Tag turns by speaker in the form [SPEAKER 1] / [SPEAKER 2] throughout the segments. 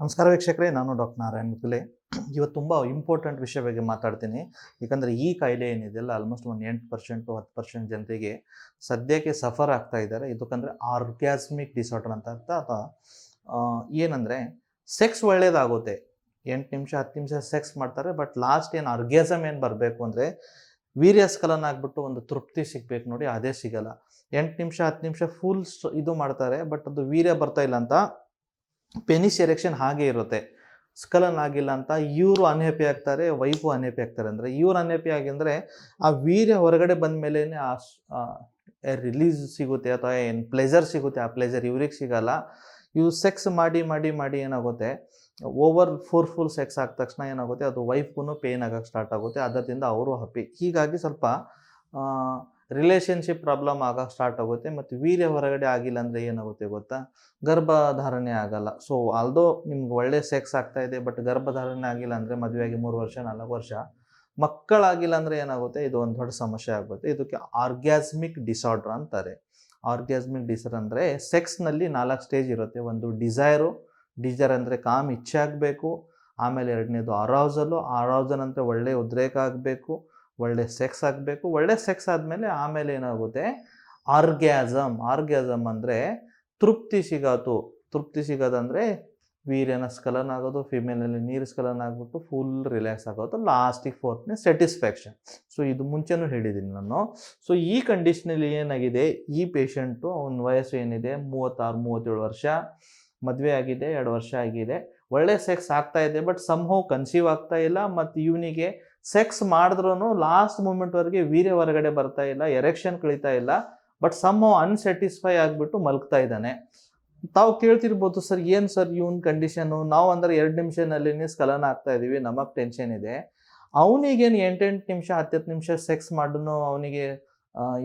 [SPEAKER 1] ನಮಸ್ಕಾರ ವೀಕ್ಷಕರೇ, ನಾನು ಡಾಕ್ಟರ್ ನಾರಾಯಣ್ ಮುಕುಲೆ. ಇವತ್ತು ತುಂಬ ಇಂಪಾರ್ಟೆಂಟ್ ವಿಷಯ ಬಗ್ಗೆ ಮಾತಾಡ್ತೀನಿ. ಯಾಕಂದರೆ ಈ ಕಾಯಿಲೆ ಏನಿದೆಯಲ್ಲ, ಆಲ್ಮೋಸ್ಟ್ ಒಂದು 8% 10% ಜನರಿಗೆ ಸದ್ಯಕ್ಕೆ ಸಫರ್ ಆಗ್ತಾ ಇದ್ದಾರೆ. ಇದಕ್ಕಂದರೆ ಆರ್ಗ್ಯಾಸ್ಮಿಕ್ ಡಿಸಾರ್ಡರ್ ಅಂತ ಅರ್ಥ. ಅಥವಾ ಏನಂದರೆ ಸೆಕ್ಸ್ ಒಳ್ಳೇದಾಗುತ್ತೆ, 8 ನಿಮಿಷ 10 ನಿಮಿಷ ಸೆಕ್ಸ್ ಮಾಡ್ತಾರೆ. ಬಟ್ ಲಾಸ್ಟ್ ಏನು ಆರ್ಗ್ಯಾಸಮ್ ಏನು ಬರಬೇಕು ಅಂದರೆ ವೀರ್ಯಸ್ಖಲನ ಆಗಿಬಿಟ್ಟು ಒಂದು ತೃಪ್ತಿ ಸಿಗಬೇಕು ನೋಡಿ, ಅದೇ ಸಿಗಲ್ಲ. 8 ನಿಮಿಷ 10 ನಿಮಿಷ ಫುಲ್ ಇದು ಮಾಡ್ತಾರೆ, ಬಟ್ ಅದು ವೀರ್ಯ ಬರ್ತಾ ಇಲ್ಲ ಅಂತ ಪೆನಿಸ್ ಎರೆಕ್ಷನ್ ಹಾಗೆ ಇರುತ್ತೆ, ಸ್ಖಲನ ಆಗಿಲ್ಲ ಅಂತ ಇವರು ಅನ್ಹ್ಯಾಪಿ ಆಗ್ತಾರೆ, ವೈಫು ಅನ್ಹ್ಯಾಪಿ ಆಗ್ತಾರೆ. ಅಂದರೆ ಇವ್ರು ಅನ್ಹ್ಯಾಪಿ ಆಗಿಂದರೆ ಆ ವೀರ್ಯ ಹೊರಗಡೆ ಬಂದ ಮೇಲೆ ಆ ರಿಲೀಸ್ ಸಿಗುತ್ತೆ ಅಥವಾ ಏನು ಪ್ಲೆಜರ್ ಸಿಗುತ್ತೆ, ಆ ಪ್ಲೆಜರ್ ಇವ್ರಿಗೆ ಸಿಗಲ್ಲ. ಇವು ಸೆಕ್ಸ್ ಮಾಡಿ ಮಾಡಿ ಮಾಡಿ ಏನಾಗುತ್ತೆ, ಓವರ್ ಫೋರ್ಫುಲ್ ಸೆಕ್ಸ್ ಆದ ತಕ್ಷಣ ಏನಾಗುತ್ತೆ, ಅದು ವೈಫ್ಗೂ ಪೇನ್ ಆಗೋಕ್ಕೆ ಸ್ಟಾರ್ಟ್ ಆಗುತ್ತೆ. ಅದರಿಂದ ಅವರು ಹ್ಯಾಪಿ. ಹೀಗಾಗಿ ಸ್ವಲ್ಪ ರಿಲೇಷನ್ಶಿಪ್ ಪ್ರಾಬ್ಲಮ್ ಆಗೋಕ್ಕೆ ಸ್ಟಾರ್ಟ್ ಆಗುತ್ತೆ. ಮತ್ತು ವೀರ್ಯ ಹೊರಗಡೆ ಆಗಿಲ್ಲ ಅಂದರೆ ಏನಾಗುತ್ತೆ ಗೊತ್ತಾ, ಗರ್ಭಧಾರಣೆ ಆಗಲ್ಲ. ಸೊ ಆಲ್ದೋ ನಿಮ್ಗೆ ಒಳ್ಳೆ ಸೆಕ್ಸ್ ಆಗ್ತಾ ಇದೆ, ಬಟ್ ಗರ್ಭಧಾರಣೆ ಆಗಿಲ್ಲ ಅಂದರೆ ಮದುವೆಯಾಗಿ 3 ವರ್ಷ 4 ವರ್ಷ ಮಕ್ಕಳಾಗಿಲ್ಲ ಅಂದರೆ ಏನಾಗುತ್ತೆ, ಇದು ಒಂದು ದೊಡ್ಡ ಸಮಸ್ಯೆ ಆಗುತ್ತೆ. ಇದಕ್ಕೆ ಆರ್ಗ್ಯಾಸ್ಮಿಕ್ ಡಿಸಾರ್ಡರ್ ಅಂತಾರೆ. ಆರ್ಗ್ಯಾಸ್ಮಿಕ್ ಡಿಸಾರ್ಡರ್ ಅಂದರೆ ಸೆಕ್ಸ್ನಲ್ಲಿ 4 ಸ್ಟೇಜ್ ಇರುತ್ತೆ. ಒಂದು ಡಿಸೈರ್ ಅಂದರೆ ಕಾಮ್ ಇಚ್ಛೆ ಆಗಬೇಕು. ಆಮೇಲೆ ಎರಡನೇದು ಅರೌಸಲ್ ಅಂದರೆ ಒಳ್ಳೆ ಉದ್ರೇಕ ಆಗಬೇಕು, ಒಳ್ಳೆ ಸೆಕ್ಸ್ ಆಗಬೇಕು. ಒಳ್ಳೆ ಸೆಕ್ಸ್ ಆದಮೇಲೆ ಆಮೇಲೆ ಏನಾಗುತ್ತೆ, ಆರ್ಗ್ಯಾಸಮ್ ಅಂದರೆ ತೃಪ್ತಿ ಸಿಗೋದಂದರೆ ವೀರ್ಯನ ಸ್ಖಲನ ಆಗೋದು, ಫಿಮೇಲಲ್ಲಿ ನೀರು ಸ್ಖಲನ ಆಗಿಬಿಟ್ಟು ಫುಲ್ ರಿಲ್ಯಾಕ್ಸ್ ಆಗೋದು. ಲಾಸ್ಟಿಗೆ 4ನೇ ಸ್ಯಾಟಿಸ್ಫ್ಯಾಕ್ಷನ್. ಸೊ ಇದು ಮುಂಚೆನೂ ಹೇಳಿದ್ದೀನಿ ನಾನು. ಸೊ ಈ ಕಂಡೀಷನಲ್ಲಿ ಏನಾಗಿದೆ, ಈ ಪೇಷಂಟು ಅವನ ವಯಸ್ಸು ಏನಿದೆ 36-37 ವರ್ಷ, ಮದುವೆ ಆಗಿದೆ, 2 ವರ್ಷ ಆಗಿದೆ, ಒಳ್ಳೆ ಸೆಕ್ಸ್ ಆಗ್ತಾ ಇದೆ, ಬಟ್ ಸಮ್ಹೌ ಕನ್ಸೀವ್ ಆಗ್ತಾ ಇಲ್ಲ. ಮತ್ತು ಇವನಿಗೆ ಸೆಕ್ಸ್ ಮಾಡಿದ್ರೂ ಲಾಸ್ಟ್ ಮೂಮೆಂಟ್ವರೆಗೆ ವೀರ್ಯ ಹೊರಗಡೆ ಬರ್ತಾ ಇಲ್ಲ, ಎರೆಕ್ಷನ್ ಕಳೀತಾ ಇಲ್ಲ, ಬಟ್ ಸಮ್ಹೌ ಅನ್ಸ್ಯಾಟಿಸ್ಫೈ ಆಗಿಬಿಟ್ಟು ಮಲಗ್ತಾ ಇದ್ದಾನೆ. ತಾವು ಕೇಳ್ತಿರ್ಬೋದು, ಸರ್ ಏನು ಸರ್ ಇವನ್ ಕಂಡೀಷನು, ನಾವು ಅಂದರೆ 2 ನಿಮಿಷದಲ್ಲಿ ಸ್ಖಲನ ಆಗ್ತಾ ಇದ್ದೀವಿ, ನಮಗೆ ಟೆನ್ಷನ್ ಇದೆ, ಅವನಿಗೇನು 8 ನಿಮಿಷ 10 ನಿಮಿಷ ಸೆಕ್ಸ್ ಮಾಡಿದ್ರು ಅವನಿಗೆ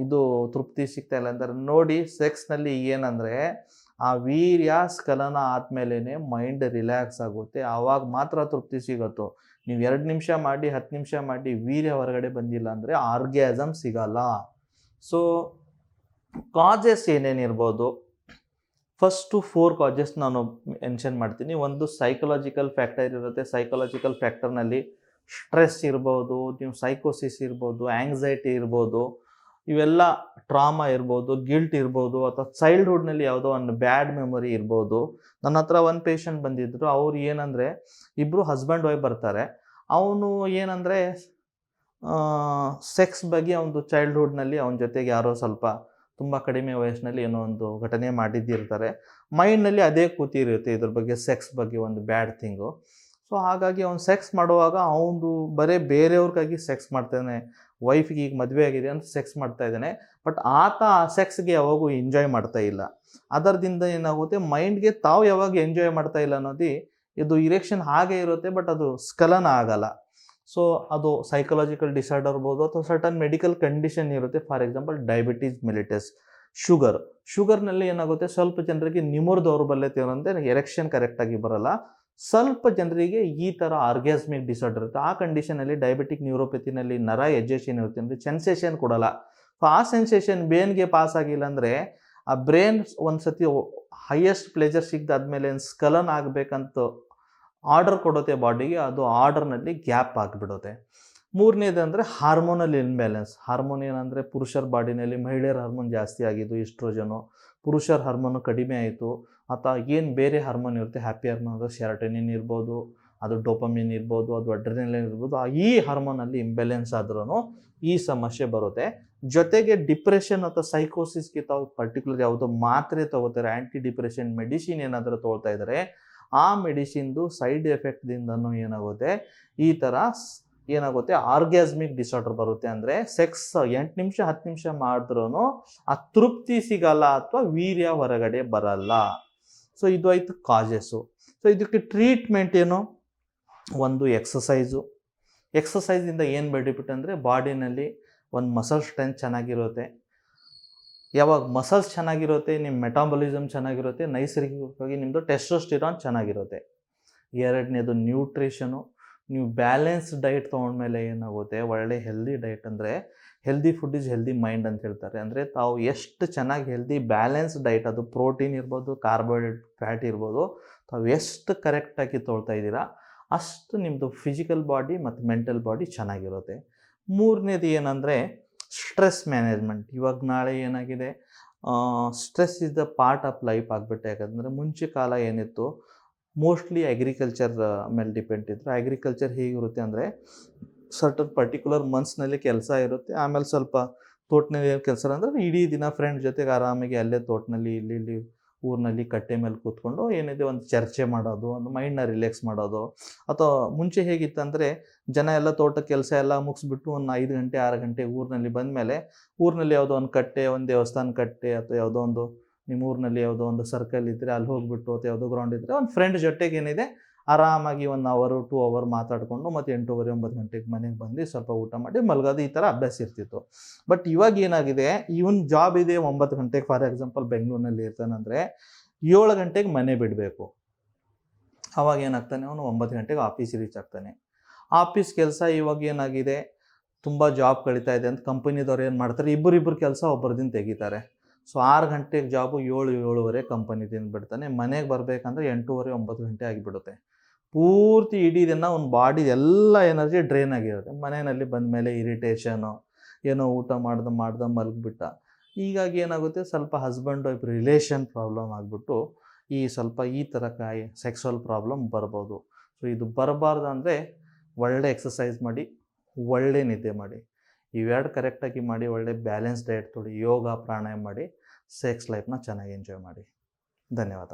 [SPEAKER 1] ಇದು ತೃಪ್ತಿ ಸಿಗ್ತಾ ಇಲ್ಲ ಅಂತಾರೆ. ನೋಡಿ, ಸೆಕ್ಸ್ನಲ್ಲಿ ಏನಂದರೆ ಆ ವೀರ್ಯ ಸ್ಖಲನ ಆದಮೇಲೆ ಮೈಂಡ್ ರಿಲ್ಯಾಕ್ಸ್ ಆಗುತ್ತೆ, ಆವಾಗ ಮಾತ್ರ ತೃಪ್ತಿ ಸಿಗುತ್ತೋ. ನೀವು 2 ನಿಮಿಷ ಮಾಡಿ 10 ನಿಮಿಷ ಮಾಡಿ ವೀರ್ಯ ಹೊರಗಡೆ ಬಂದಿಲ್ಲ ಅಂದರೆ ಆರ್ಗ್ಯಾಸಮ್ ಸಿಗಲ್ಲ. ಸೊ ಕಾಜಸ್ ಏನೇನಿರ್ಬೋದು, ಫಸ್ಟು 4 ಕಾಜಸ್ ನಾನು ಮೆನ್ಷನ್ ಮಾಡ್ತೀನಿ. ಒಂದು ಸೈಕಲಾಜಿಕಲ್ ಫ್ಯಾಕ್ಟರ್ ಇರುತ್ತೆ. ಸೈಕಲಾಜಿಕಲ್ ಫ್ಯಾಕ್ಟರ್ನಲ್ಲಿ ಸ್ಟ್ರೆಸ್ ಇರ್ಬೋದು, ನೀವು ಸೈಕೋಸಿಸ್ ಇರ್ಬೋದು, ಆ್ಯಂಗ್ಸೈಟಿ ಇರ್ಬೋದು, ಇವೆಲ್ಲ ಟ್ರಾಮಾ ಇರ್ಬೋದು, ಗಿಲ್ಟ್ ಇರ್ಬೋದು, ಅಥವಾ ಚೈಲ್ಡ್ಹುಡ್ನಲ್ಲಿ ಯಾವುದೋ ಒಂದು ಬ್ಯಾಡ್ ಮೆಮೊರಿ ಇರ್ಬೋದು. ನನ್ನ ಹತ್ರ ಒಂದು ಪೇಷಂಟ್ ಬಂದಿದ್ದರು. ಅವ್ರು ಏನಂದರೆ, ಇಬ್ಬರು ಹಸ್ಬೆಂಡ್ ವೈಫ್ ಬರ್ತಾರೆ. ಅವನು ಏನಂದರೆ ಸೆಕ್ಸ್ ಬಗ್ಗೆ ಅವನದು ಚೈಲ್ಡ್ಹುಡ್ನಲ್ಲಿ ಅವನ ಜೊತೆಗೆ ಯಾರೋ ಸ್ವಲ್ಪ ತುಂಬ ಕಡಿಮೆ ವಯಸ್ಸಿನಲ್ಲಿ ಏನೋ ಒಂದು ಘಟನೆ ಮಾಡಿದ್ದಿರ್ತಾರೆ. ಮೈಂಡ್ನಲ್ಲಿ ಅದೇ ಕೂತಿರುತ್ತೆ, ಇದ್ರ ಬಗ್ಗೆ ಸೆಕ್ಸ್ ಬಗ್ಗೆ ಒಂದು ಬ್ಯಾಡ್ ಥಿಂಗು. ಸೊ ಹಾಗಾಗಿ ಅವ್ನು ಸೆಕ್ಸ್ ಮಾಡುವಾಗ ಅವನು ಬರೀ ಬೇರೆಯವ್ರಿಗಾಗಿ ಸೆಕ್ಸ್ ಮಾಡ್ತಾನೆ. ವೈಫಿಗೆ ಈಗ ಮದುವೆ ಆಗಿದೆ ಅಂತ ಸೆಕ್ಸ್ ಮಾಡ್ತಾ ಇದ್ದಾನೆ, ಬಟ್ ಆತ ಆ ಸೆಕ್ಸ್ಗೆ ಯಾವಾಗೂ ಎಂಜಾಯ್ ಮಾಡ್ತಾ ಇಲ್ಲ. ಅದರದಿಂದ ಏನಾಗುತ್ತೆ, ಮೈಂಡ್ಗೆ ತಾವು ಯಾವಾಗ ಎಂಜಾಯ್ ಮಾಡ್ತಾ ಇಲ್ಲ ಅನ್ನೋದು, ಇದು ಇರೆಕ್ಷನ್ ಹಾಗೆ ಇರುತ್ತೆ, ಬಟ್ ಅದು ಸ್ಖಲನ ಆಗಲ್ಲ. ಸೊ ಅದು ಸೈಕಲಾಜಿಕಲ್ ಡಿಸಾರ್ಡರ್ ಇರ್ಬೋದು, ಅಥವಾ ಸರ್ಟನ್ ಮೆಡಿಕಲ್ ಕಂಡೀಷನ್ ಇರುತ್ತೆ. ಫಾರ್ ಎಕ್ಸಾಂಪಲ್ ಡಯಾಬಿಟೀಸ್ ಮೆಲಿಟಸ್, ಶುಗರ್ನಲ್ಲಿ ಏನಾಗುತ್ತೆ, ಸ್ವಲ್ಪ ಜನರಿಗೆ ನಿಮೋರ್ ದೌರ್ಬಲ್ಯತೆ ಇರೋಂತೆ ಎರೆಕ್ಷನ್ ಕರೆಕ್ಟಾಗಿ ಬರಲ್ಲ. ಸ್ವಲ್ಪ ಜನರಿಗೆ ಈ ಥರ ಆರ್ಗ್ಯಾಸ್ಮಿಕ್ ಡಿಸಾರ್ಡರ್ ಇರುತ್ತೆ. ಆ ಕಂಡೀಷನಲ್ಲಿ ಡಯಾಬಿಟಿಕ್ ನ್ಯೂರೋಪತಿನಲ್ಲಿ ನರ ಎಜೆಷನ್ ಇರುತ್ತೆ, ಅಂದರೆ ಸೆನ್ಸೇಷನ್ ಕೊಡಲ್ಲ. ಸೊ ಆ ಸೆನ್ಸೇಷನ್ ಬ್ರೇನ್ಗೆ ಪಾಸ್ ಆಗಿಲ್ಲ ಅಂದರೆ ಆ ಬ್ರೇನ್ ಒಂದು ಸತಿ ಹೈಯೆಸ್ಟ್ ಪ್ಲೇಜರ್ ಸಿಗ್ದಾದ್ಮೇಲೆ ಸ್ಖಲನ ಆಗಬೇಕಂತ ಆರ್ಡರ್ ಕೊಡುತ್ತೆ ಬಾಡಿಗೆ, ಅದು ಆರ್ಡರ್ನಲ್ಲಿ ಗ್ಯಾಪ್ ಆಗಿಬಿಡುತ್ತೆ. ಮೂರನೇದು ಅಂದರೆ ಹಾರ್ಮೋನಲ್ ಇನ್ಬ್ಯಾಲೆನ್ಸ್. ಹಾರ್ಮೋನ್ ಏನಂದರೆ ಪುರುಷರ ಬಾಡಿನಲ್ಲಿ ಮಹಿಳೆಯರ ಹಾರ್ಮೋನ್ ಜಾಸ್ತಿ ಆಗಿದ್ದು ಈಸ್ಟ್ರೋಜನು, ಪುರುಷರ ಹಾರ್ಮೋನು ಕಡಿಮೆ ಆಯಿತು, ಅಥವಾ ಏನು ಬೇರೆ ಹಾರ್ಮೋನ್ ಇರುತ್ತೆ, ಹ್ಯಾಪಿ ಹಾರ್ಮೋನ್ ಅಂದರೆ ಸೆರೋಟೋನಿನ್ ಇರ್ಬೋದು, ಅದು ಡೋಪಮಿನ್ ಇರ್ಬೋದು, ಅದು ಅಡ್ರಿನಲಿನ್ ಇರ್ಬೋದು. ಈ ಹಾರ್ಮೋನಲ್ಲಿ ಇಂಬ್ಯಾಲೆನ್ಸ್ ಆದ್ರೂ ಈ ಸಮಸ್ಯೆ ಬರುತ್ತೆ. ಜೊತೆಗೆ ಡಿಪ್ರೆಷನ್ ಅಥವಾ ಸೈಕೋಸಿಸ್ಗೆ ತಾವು ಪರ್ಟಿಕ್ಯುಲರ್ ಯಾವುದೋ ಮಾತ್ರೆ ತೊಗೋತಾರೆ, ಆ್ಯಂಟಿ ಡಿಪ್ರೆಷನ್ ಮೆಡಿಸಿನ್ ಏನಾದರೂ ತೊಗೊಳ್ತಾ ಇದ್ದಾರೆ, ಆ ಮೆಡಿಸಿನ್ದು ಸೈಡ್ ಎಫೆಕ್ಟ್ದಿಂದನೂ ಏನಾಗುತ್ತೆ, ಈ ಥರ ಏನಾಗುತ್ತೆ, ಆರ್ಗ್ಯಾಸ್ಮಿಕ್ ಡಿಸಾರ್ಡರ್ ಬರುತ್ತೆ. ಅಂದರೆ ಸೆಕ್ಸ್ 8 ನಿಮಿಷ 10 ನಿಮಿಷ ಮಾಡಿದ್ರೂ ಆ ತೃಪ್ತಿ ಸಿಗಲ್ಲ, ಅಥವಾ ವೀರ್ಯ ಹೊರಗಡೆ ಬರಲ್ಲ. ಸೊ ಇದು ಆಯಿತು ಕಾಜಸ್ಸು. ಸೊ ಇದಕ್ಕೆ ಟ್ರೀಟ್ಮೆಂಟ್ ಏನು, ಒಂದು ಎಕ್ಸಸೈಸಿಂದ ಏನು ಬೆನಿಫಿಟ್ ಅಂದರೆ ಬಾಡಿನಲ್ಲಿ ಒಂದು ಮಸಲ್ ಸ್ಟ್ರೆಂತ್ ಚೆನ್ನಾಗಿರುತ್ತೆ. ಯಾವಾಗ ಮಸಲ್ಸ್ ಚೆನ್ನಾಗಿರುತ್ತೆ, ನಿಮ್ಮ ಮೆಟಾಬಲಿಸಮ್ ಚೆನ್ನಾಗಿರುತ್ತೆ, ನೈಸರ್ಗಿಕವಾಗಿ ನಿಮ್ಮದು ಟೆಸ್ಟೋಸ್ಟಿರಾನ್ ಚೆನ್ನಾಗಿರುತ್ತೆ. ಎರಡನೇದು ನ್ಯೂಟ್ರಿಷನು. ನೀವು ಬ್ಯಾಲೆನ್ಸ್ ಡಯಟ್ ತೊಗೊಂಡ್ಮೇಲೆ ಏನಾಗುತ್ತೆ, ಒಳ್ಳೆ ಹೆಲ್ದಿ ಡಯಟ್ ಅಂದರೆ healthy food is healthy mind ಅಂತ ಹೇಳ್ತಾರೆ. ಅಂದರೆ ತಾವು ಎಷ್ಟು ಚೆನ್ನಾಗಿ ಹೆಲ್ದಿ ಬ್ಯಾಲೆನ್ಸ್ ಡೈಟ್, ಅದು ಪ್ರೋಟೀನ್ ಇರ್ಬೋದು, ಕಾರ್ಬೋಹೈಡ್ರೇಟ್, ಫ್ಯಾಟ್ ಇರ್ಬೋದು, ತಾವು ಎಷ್ಟು ಕರೆಕ್ಟಾಗಿ ತೊಗೊಳ್ತಾ ಇದ್ದೀರಾ ಅಷ್ಟು ನಿಮ್ಮದು ಫಿಸಿಕಲ್ ಬಾಡಿ ಮತ್ತು ಮೆಂಟಲ್ ಬಾಡಿ ಚೆನ್ನಾಗಿರುತ್ತೆ. ಮೂರನೇದು ಏನಂದರೆ ಸ್ಟ್ರೆಸ್ ಮ್ಯಾನೇಜ್ಮೆಂಟ್. ಇವಾಗ ನಾಳೆ ಏನಾಗಿದೆ, stress is the part of life ಆಗಿಬಿಟ್ಟೆ. ಯಾಕಂದರೆ ಮುಂಚೆ ಕಾಲ ಏನಿತ್ತು, ಮೋಸ್ಟ್ಲಿ ಅಗ್ರಿಕಲ್ಚರ್ ಮೇಲೆ ಡಿಪೆಂಡ್ ಇದ್ರು. ಅಗ್ರಿಕಲ್ಚರ್ ಹೇಗಿರುತ್ತೆ ಅಂದರೆ ಸರ್ಟನ್ ಪರ್ಟಿಕ್ಯುಲರ್ ಮಂತ್ಸ್ನಲ್ಲಿ ಕೆಲಸ ಇರುತ್ತೆ, ಆಮೇಲೆ ಸ್ವಲ್ಪ ತೋಟದಲ್ಲಿ ಏನು ಕೆಲಸ ಅಂದರೆ ಇಡೀ ದಿನ ಫ್ರೆಂಡ್ ಜೊತೆಗೆ ಆರಾಮಾಗಿ ಅಲ್ಲೇ ತೋಟದಲ್ಲಿ ಇಲ್ಲಿ ಊರಿನಲ್ಲಿ ಕಟ್ಟೆ ಮೇಲೆ ಕೂತ್ಕೊಂಡು ಏನಿದೆ ಒಂದು ಚರ್ಚೆ ಮಾಡೋದು, ಒಂದು ಮೈಂಡ್ನ ರಿಲ್ಯಾಕ್ಸ್ ಮಾಡೋದು. ಅಥವಾ ಮುಂಚೆ ಹೇಗಿತ್ತಂದರೆ ಜನ ಎಲ್ಲ ತೋಟ ಕೆಲಸ ಎಲ್ಲ ಮುಗಿಸ್ಬಿಟ್ಟು ಒಂದು 5 ಗಂಟೆ 6 ಗಂಟೆ ಊರಿನಲ್ಲಿ ಬಂದಮೇಲೆ ಊರಿನಲ್ಲಿ ಯಾವುದೋ ಒಂದು ಕಟ್ಟೆ, ಒಂದು ದೇವಸ್ಥಾನ ಕಟ್ಟೆ, ಅಥವಾ ಯಾವುದೋ ಒಂದು ನಿಮ್ಮ ಊರಿನಲ್ಲಿ ಯಾವುದೋ ಒಂದು ಸರ್ಕಲ್ ಇದ್ದರೆ ಅಲ್ಲಿ ಹೋಗಿಬಿಟ್ಟು, ಅಥವಾ ಯಾವುದೋ ಗ್ರೌಂಡ್ ಇದ್ದರೆ ಒಂದು ಫ್ರೆಂಡ್ ಜೊತೆಗೆ ಏನಿದೆ ಆರಾಮಾಗಿ 1 ಅವರ್ 2 ಅವರ್ ಮಾತಾಡಿಕೊಂಡು ಮತ್ತು 8:30 9 ಗಂಟೆಗೆ ಮನೆಗೆ ಬಂದು ಸ್ವಲ್ಪ ಊಟ ಮಾಡಿ ಮಲಗೋದು, ಈ ಥರ ಅಭ್ಯಾಸ ಇರ್ತಿತ್ತು. ಬಟ್ ಇವಾಗ ಏನಾಗಿದೆ, ಇವನ್ ಜಾಬ್ ಇದೆ 9 ಗಂಟೆಗೆ, ಫಾರ್ ಎಕ್ಸಾಂಪಲ್ ಬೆಂಗಳೂರಿನಲ್ಲಿ ಇರ್ತಾನಂದರೆ 7 ಗಂಟೆಗೆ ಮನೆ ಬಿಡಬೇಕು. ಅವಾಗ ಏನಾಗ್ತಾನೆ, ಅವನು 9 ಗಂಟೆಗೆ ಆಫೀಸ್ ರೀಚ್ ಆಗ್ತಾನೆ. ಆಫೀಸ್ ಕೆಲಸ ಇವಾಗ ಏನಾಗಿದೆ, ತುಂಬ ಜಾಬ್ ಕಳೀತಾ ಇದೆ ಅಂತ ಕಂಪನಿದವ್ರು ಏನು ಮಾಡ್ತಾರೆ, ಇಬ್ಬರಿಬ್ಬರು ಕೆಲಸ ಒಬ್ಬರದಿಂದ ತೆಗಿತಾರೆ. ಸೊ 6 ಗಂಟೆಗೆ ಜಾಬು 7-7:30 ಕಂಪನಿದಿಂದ ಬಿಡ್ತಾನೆ. ಮನೆಗೆ ಬರಬೇಕಂದ್ರೆ 8:30 9 ಗಂಟೆ ಆಗಿಬಿಡುತ್ತೆ. ಪೂರ್ತಿ ಇಡೀ ದಿನ ಅವ್ನ ಬಾಡಿ ಎಲ್ಲ ಎನರ್ಜಿ ಡ್ರೈನ್ ಆಗಿರುತ್ತೆ. ಮನೆಯಲ್ಲಿ ಬಂದ ಮೇಲೆ ಇರಿಟೇಷನು, ಏನೋ ಊಟ ಮಾಡ್ದೆ ಮಲಗಿಬಿಟ್ಟ. ಹೀಗಾಗಿ ಏನಾಗುತ್ತೆ, ಸ್ವಲ್ಪ ಹಸ್ಬೆಂಡ್ ವೈಫ್ ರಿಲೇಷನ್ ಪ್ರಾಬ್ಲಮ್ ಆಗಿಬಿಟ್ಟು ಸ್ವಲ್ಪ ಈ ಥರ ಸೆಕ್ಸುವಲ್ ಪ್ರಾಬ್ಲಮ್ ಬರ್ಬೋದು. ಸೊ ಇದು ಬರಬಾರ್ದು ಅಂದರೆ ಒಳ್ಳೆ ಎಕ್ಸಸೈಸ್ ಮಾಡಿ, ಒಳ್ಳೆ ನಿದ್ದೆ ಮಾಡಿ, ಇವೆರಡು ಕರೆಕ್ಟಾಗಿ ಮಾಡಿ, ಒಳ್ಳೆ ಬ್ಯಾಲೆನ್ಸ್ ಡಯಟ್ ತೊಗೊಳ್ಳಿ, ಯೋಗ ಪ್ರಾಣಾಯಾಮ ಮಾಡಿ, ಸೆಕ್ಸ್ ಲೈಫ್ನ ಚೆನ್ನಾಗಿ ಎಂಜಾಯ್ ಮಾಡಿ. ಧನ್ಯವಾದ.